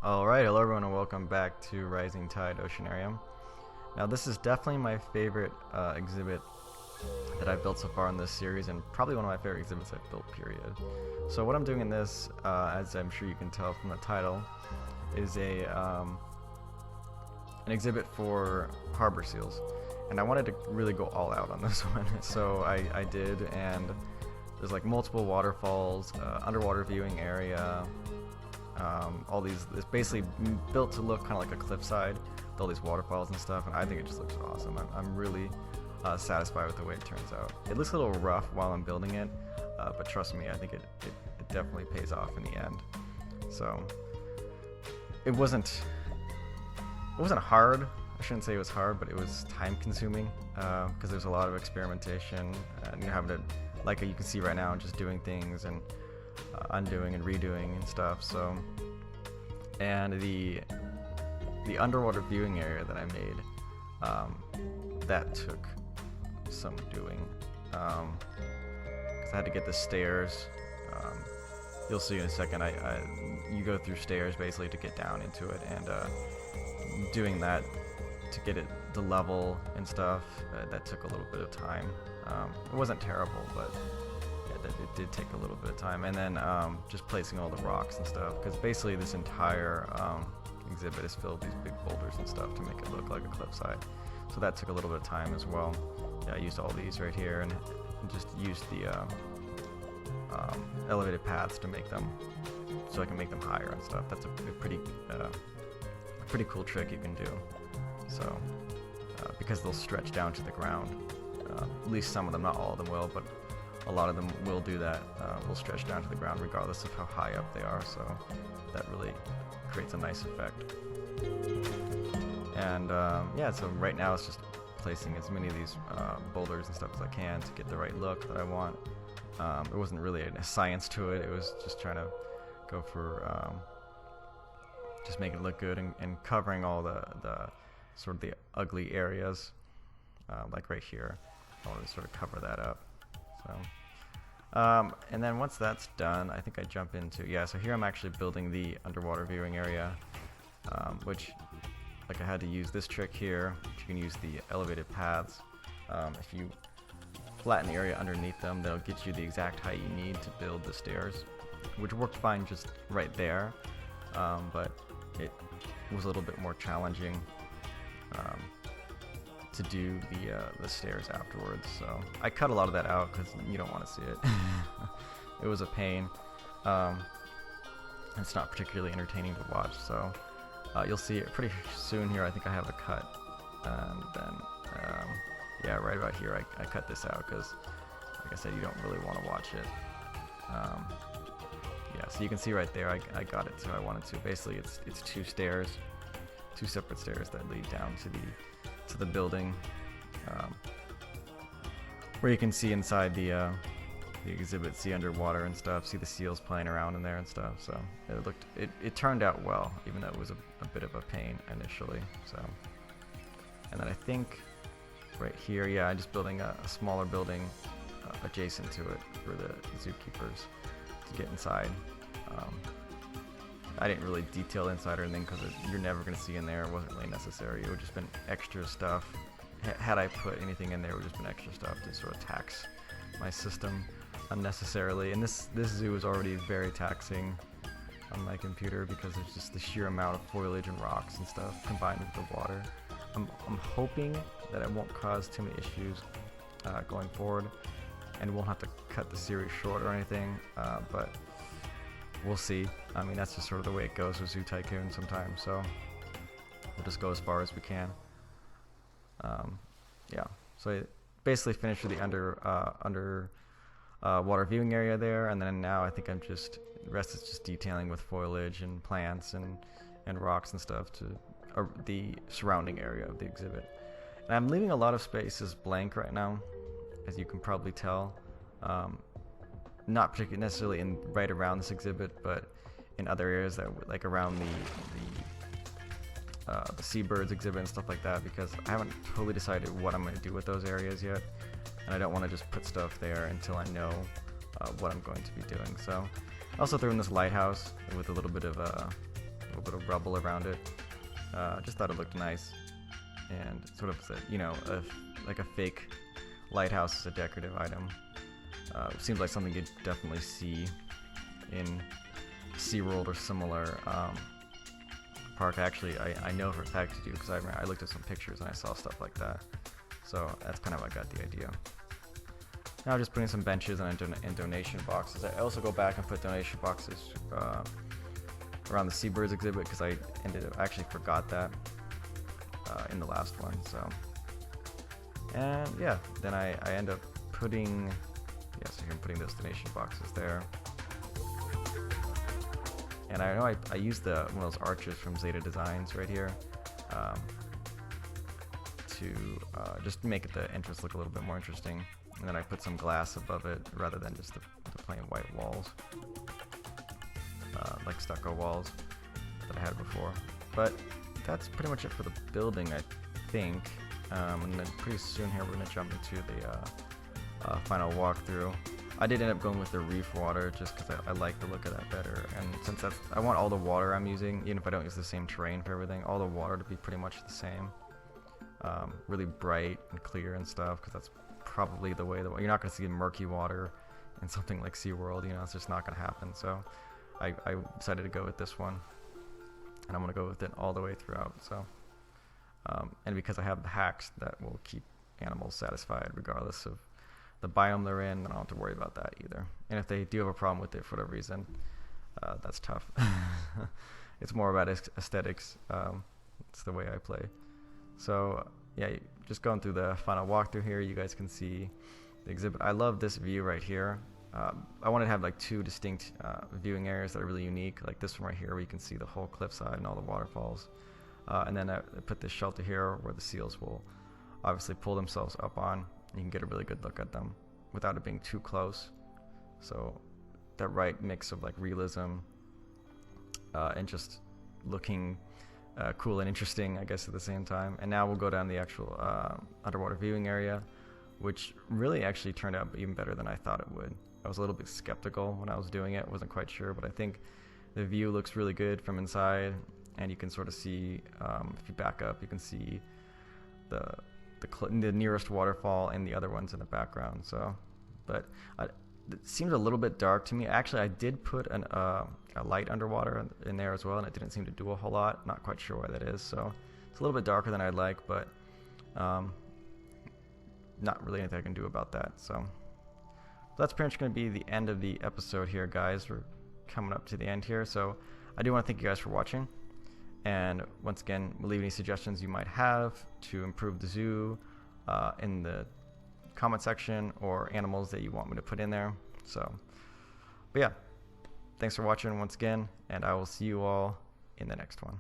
Alright, hello everyone and welcome back to Rising Tide Oceanarium. Now this is definitely my favorite exhibit that I've built so far in this series, and probably one of my favorite exhibits I've built, period. So what I'm doing in this, as I'm sure you can tell from the title, is an exhibit for harbor seals. And I wanted to really go all out on this one, so I did, and there's like multiple waterfalls, underwater viewing area, all these, it's basically built to look kind of like a cliffside with all these waterfalls and stuff, and I think it just looks awesome. I'm really satisfied with the way it turns out. It looks a little rough while I'm building it, but trust me, I think it definitely pays off in the end. So it wasn't hard. I shouldn't say it was hard, but it was time consuming because there's a lot of experimentation and you're having to, like you can see right now, just doing things and undoing and redoing and stuff. So, and the underwater viewing area that I made, that took some doing, because I had to get the stairs. You'll see in a second. You go through stairs basically to get down into it, and doing that to get it the level and stuff, that took a little bit of time. It wasn't terrible, but it did take a little bit of time. And then just placing all the rocks and stuff, because basically this entire exhibit is filled with these big boulders and stuff to make it look like a cliffside. So that took a little bit of time as well. Yeah, I used all these right here and just used the elevated paths to make them, so I can make them higher and stuff. That's a pretty cool trick you can do. So because they'll stretch down to the ground, at least some of them, not all of them will, but a lot of them will do that. Will stretch down to the ground regardless of how high up they are, so that really creates a nice effect. And yeah, so right now it's just placing as many of these boulders and stuff as I can to get the right look that I want. There wasn't really a science to it. It was just trying to go for just making it look good and covering all the sort of the ugly areas, like right here. I wanted to sort of cover that up. So, and then once that's done, I think I jump into, so here I'm actually building the underwater viewing area, which, like, I had to use this trick here. You can use the elevated paths. If you flatten the area underneath them, that'll get you the exact height you need to build the stairs, which worked fine just right there, but it was a little bit more challenging to do the stairs afterwards. So I cut a lot of that out because you don't want to see it. It was a pain. It's not particularly entertaining to watch, so you'll see it pretty soon here. I think I have a cut, and then yeah, right about here I cut this out because, like I said, you don't really want to watch it. Yeah, so you can see right there I got it so I wanted to. Basically it's two separate stairs that lead down to the building, where you can see inside the exhibit, see underwater and stuff, see the seals playing around in there and stuff. So it turned out well, even though it was a bit of a pain initially. So, and then I think right here, I'm just building a smaller building adjacent to it for the zookeepers to get inside. I didn't really detail inside or anything because you're never going to see in there. It wasn't really necessary. It would just been extra stuff. Had I put anything in there, it would just been extra stuff to sort of tax my system unnecessarily. And this zoo is already very taxing on my computer because there's just the sheer amount of foliage and rocks and stuff combined with the water. I'm hoping that it won't cause too many issues going forward, and won't have to cut the series short or anything, but we'll see. I mean, that's just sort of the way it goes with Zoo Tycoon sometimes, so we'll just go as far as we can. Yeah, so I basically finished with the water viewing area there, and then now I think the rest is just detailing with foliage and plants and rocks and stuff to the surrounding area of the exhibit. And I'm leaving a lot of spaces blank right now, as you can probably tell. Not particularly necessarily right around this exhibit, but in other areas that, like around the seabirds exhibit and stuff like that, because I haven't totally decided what I'm going to do with those areas yet, and I don't want to just put stuff there until I know what I'm going to be doing. So I also threw in this lighthouse with a little bit of a little bit of rubble around it. Just thought it looked nice, and sort of, like a fake lighthouse as a decorative item. Seems like something you'd definitely see in SeaWorld or similar park. Actually, I know for a fact to do, because I looked at some pictures and I saw stuff like that. So that's kind of how I got the idea. Now just putting some benches and donation boxes. I also go back and put donation boxes around the Seabirds exhibit, because I actually forgot that in the last one. So, and yeah, then I end up putting, so here I'm putting those donation boxes there. And I know I used one of those arches from Zeta Designs right here to just make the entrance look a little bit more interesting. And then I put some glass above it rather than just the plain white walls, like stucco walls that I had before. But that's pretty much it for the building, I think. And then pretty soon here we're going to jump into the final walkthrough. I did end up going with the reef water just because I like the look of that better. And since I want all the water I'm using, even if I don't use the same terrain for everything, all the water to be pretty much the same. Really bright and clear and stuff, because that's probably the way you're not going to see murky water in something like SeaWorld. It's just not going to happen. So I decided to go with this one, and I'm going to go with it all the way throughout. So and because I have the hacks that will keep animals satisfied regardless of the biome they're in, I don't have to worry about that either. And if they do have a problem with it for whatever reason, that's tough. It's more about aesthetics. It's the way I play. So yeah, just going through the final walkthrough here, you guys can see the exhibit. I love this view right here. I wanted to have like two distinct viewing areas that are really unique, like this one right here where you can see the whole cliffside and all the waterfalls. And then I put this shelter here where the seals will obviously pull themselves up on. You can get a really good look at them without it being too close. So that right mix of like realism and just looking cool and interesting, I guess, at the same time. And now we'll go down the actual underwater viewing area, which really actually turned out even better than I thought it would. I was a little bit skeptical when I was doing it, wasn't quite sure, but I think the view looks really good from inside, and you can sort of see, if you back up, you can see the nearest waterfall and the other ones in the background. So, but it seems a little bit dark to me. Actually, I did put a light underwater in there as well, and it didn't seem to do a whole lot. Not quite sure why that is. So it's a little bit darker than I'd like, but not really anything I can do about that. So that's pretty much going to be the end of the episode here, guys. We're coming up to the end here. So I do want to thank you guys for watching. And once again, leave any suggestions you might have to improve the zoo in the comment section, or animals that you want me to put in there. So, but yeah, thanks for watching once again, and I will see you all in the next one.